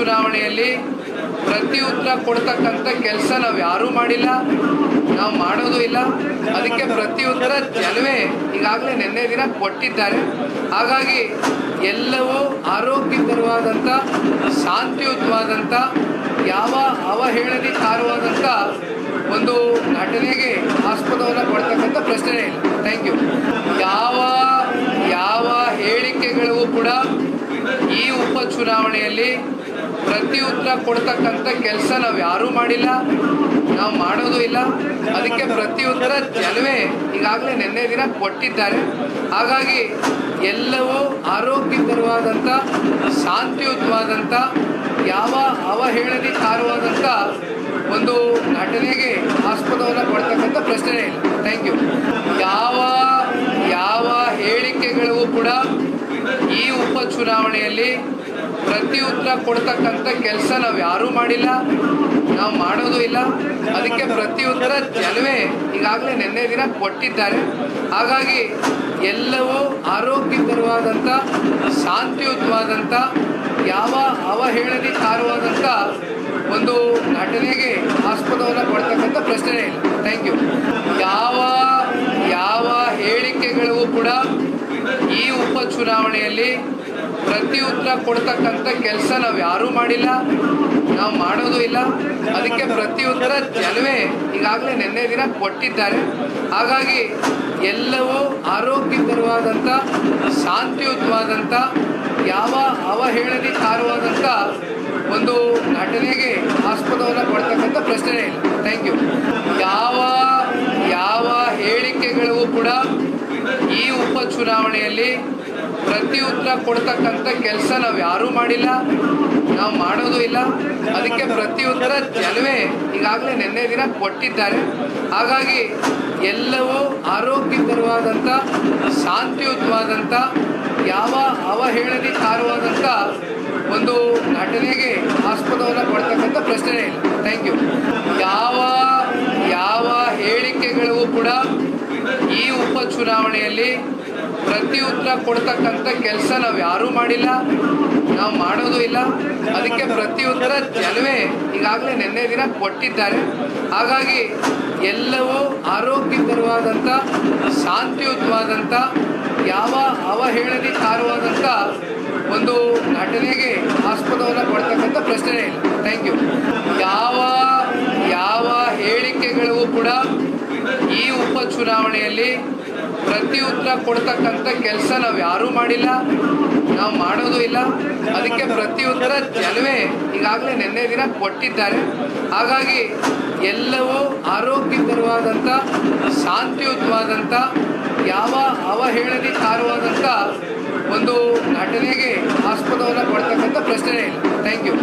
ಚುನಾವಣೆಯಲ್ಲಿ ಪ್ರತ್ಯುತ್ತರ ಕೊಡ್ತಕ್ಕಂಥ ಕೆಲಸ ನಾವು ಯಾರೂ ಮಾಡಿಲ್ಲ, ನಾವು ಮಾಡೋದು ಇಲ್ಲ. ಅದಕ್ಕೆ ಪ್ರತ್ಯುತ್ತರ ಜನವೇ ಈಗಾಗಲೇ ನಿನ್ನೆ ದಿನ ಕೊಟ್ಟಿದ್ದಾರೆ. ಹಾಗಾಗಿ ಎಲ್ಲವೂ ಆರೋಗ್ಯಕರವಾದಂಥ, ಶಾಂತಿಯುತವಾದಂಥ, ಯಾವ ಅವಹೇಳನಕಾರವಾದಂಥ ಒಂದು ಘಟನೆಗೆ ಆಸ್ಪದವನ್ನು ಕೊಡ್ತಕ್ಕಂಥ ಪ್ರಶ್ನೆ ಇಲ್ಲ. Thank you. ಯಾವ ಹೇಳಿಕೆಗಳಿಗೂ ಕೂಡ ಈ ಉಪಚುನಾವಣೆಯಲ್ಲಿ ಪ್ರತ್ಯುತ್ತರ ಕೊಡ್ತಕ್ಕಂಥ ಕೆಲಸ ನಾವು ಯಾರೂ ಮಾಡಿಲ್ಲ, ನಾವು ಮಾಡೋದು ಇಲ್ಲ. ಅದಕ್ಕೆ ಪ್ರತ್ಯುತ್ತರ ಜನವೇ ಈಗಾಗಲೇ ನಿನ್ನೆ ದಿನ ಕೊಟ್ಟಿದ್ದಾರೆ. ಹಾಗಾಗಿ ಎಲ್ಲವೂ ಆರೋಗ್ಯಕರವಾದಂಥ, ಶಾಂತಿಯುತವಾದಂಥ, ಯಾವ ಅವಹೇಳನಕಾರವಾದಂಥ ಒಂದು ಘಟನೆಗೆ ಆಸ್ಪದವನ್ನು ಕೊಡ್ತಕ್ಕಂಥ ಪ್ರಶ್ನೆ ಇಲ್ಲ. Thank you. ಯಾವ ಹೇಳಿಕೆಗಳಿಗೂ ಕೂಡ ಈ ಉಪಚುನಾವಣೆಯಲ್ಲಿ ಪ್ರತ್ಯುತ್ತರ ಕೊಡ್ತಕ್ಕಂಥ ಕೆಲಸ ನಾವು ಯಾರೂ ಮಾಡಿಲ್ಲ, ನಾವು ಮಾಡೋದು ಇಲ್ಲ. ಅದಕ್ಕೆ ಪ್ರತ್ಯುತ್ತರ ಜನವೇ ಈಗಾಗಲೇ ನಿನ್ನೆ ದಿನ ಕೊಟ್ಟಿದ್ದಾರೆ. ಹಾಗಾಗಿ ಎಲ್ಲವೂ ಆರೋಗ್ಯಕರವಾದಂಥ, ಶಾಂತಿಯುತವಾದಂಥ, ಯಾವ ಅವಹೇಳನಕಾರವಾದಂಥ ಒಂದು ಘಟನೆಗೆ ಆಸ್ಪದವನ್ನು ಕೊಡ್ತಕ್ಕಂಥ ಪ್ರಶ್ನೆ ಇಲ್ಲ. Thank you. ಯಾವ ಹೇಳಿಕೆಗಳಿಗೂ ಕೂಡ ಈ ಉಪಚುನಾವಣೆಯಲ್ಲಿ ಪ್ರತ್ಯುತ್ತರ ಕೊಡ್ತಕ್ಕಂಥ ಕೆಲಸ ನಾವು ಯಾರೂ ಮಾಡಿಲ್ಲ, ನಾವು ಮಾಡೋದು ಇಲ್ಲ. ಅದಕ್ಕೆ ಪ್ರತ್ಯುತ್ತರ ಜನವೇ ಈಗಾಗಲೇ ನಿನ್ನೆ ದಿನ ಕೊಟ್ಟಿದ್ದಾರೆ. ಹಾಗಾಗಿ ಎಲ್ಲವೂ ಆರೋಗ್ಯಕರವಾದಂಥ, ಶಾಂತಿಯುತವಾದಂಥ, ಯಾವ ಅವಹೇಳನಕಾರವಾದಂಥ ಒಂದು ಘಟನೆಗೆ ಆಸ್ಪದವನ್ನು ಕೊಡ್ತಕ್ಕಂಥ ಪ್ರಶ್ನೆ ಇಲ್ಲ. Thank you. ಯಾವ ಹೇಳಿಕೆಗಳಿಗೂ ಕೂಡ ಈ ಉಪಚುನಾವಣೆಯಲ್ಲಿ ಪ್ರತ್ಯುತ್ತರ ಕೊಡ್ತಕ್ಕಂಥ ಕೆಲಸ ನಾವು ಯಾರೂ ಮಾಡಿಲ್ಲ, ನಾವು ಮಾಡೋದು ಇಲ್ಲ. ಅದಕ್ಕೆ ಪ್ರತ್ಯುತ್ತರ ಜನವೇ ಈಗಾಗಲೇ ನಿನ್ನೆ ದಿನ ಕೊಟ್ಟಿದ್ದಾರೆ. ಹಾಗಾಗಿ ಎಲ್ಲವೂ ಆರೋಗ್ಯಕರವಾದಂಥ, ಶಾಂತಿಯುತವಾದಂಥ, ಯಾವ ಅವಹೇಳನಕಾರವಾದಂಥ ಒಂದು ಘಟನೆಗೆ ಆಸ್ಪದವನ್ನು ಕೊಡ್ತಕ್ಕಂಥ ಪ್ರಶ್ನೆ ಇಲ್ಲ. Thank you. ಯಾವ ಹೇಳಿಕೆಗಳಿಗೂ ಕೂಡ ಈ ಉಪಚುನಾವಣೆಯಲ್ಲಿ ಪ್ರತ್ಯುತ್ತರ ಕೊಡ್ತಕ್ಕಂಥ ಕೆಲಸ ನಾವು ಯಾರೂ ಮಾಡಿಲ್ಲ, ನಾವು ಮಾಡೋದು ಇಲ್ಲ. ಅದಕ್ಕೆ ಪ್ರತ್ಯುತ್ತರ ಜನವೇ ಈಗಾಗಲೇ ನಿನ್ನೆ ದಿನ ಕೊಟ್ಟಿದ್ದಾರೆ. ಹಾಗಾಗಿ ಎಲ್ಲವೂ ಆರೋಗ್ಯಕರವಾದಂಥ, ಶಾಂತಿಯುತವಾದಂಥ, ಯಾವ ಅವಹೇಳನಕಾರವಾದಂಥ ಒಂದು ಘಟನೆಗೆ ಆಸ್ಪದವನ್ನು ಕೊಡ್ತಕ್ಕಂಥ ಪ್ರಶ್ನೆ ಇಲ್ಲ. Thank you. ಯಾವ ಹೇಳಿಕೆಗಳಿಗೂ ಕೂಡ ಈ ಉಪಚುನಾವಣೆಯಲ್ಲಿ ಪ್ರತ್ಯುತ್ತರ ಕೊಡ್ತಕ್ಕಂಥ ಕೆಲಸ ನಾವು ಯಾರೂ ಮಾಡಿಲ್ಲ, ನಾವು ಮಾಡೋದು ಇಲ್ಲ. ಅದಕ್ಕೆ ಪ್ರತ್ಯುತ್ತರ ಜನವೇ ಈಗಾಗಲೇ ನಿನ್ನೆ ದಿನ ಕೊಟ್ಟಿದ್ದಾರೆ. ಹಾಗಾಗಿ ಎಲ್ಲವೂ ಆರೋಗ್ಯಕರವಾದಂಥ, ಶಾಂತಿಯುತವಾದಂಥ, ಯಾವ ಅವಹೇಳನಕಾರವಾದಂಥ ಒಂದು ಘಟನೆಗೆ ಆಸ್ಪದವನ್ನು ಕೊಡ್ತಕ್ಕಂಥ ಪ್ರಶ್ನೆ ಇಲ್ಲ. Thank you.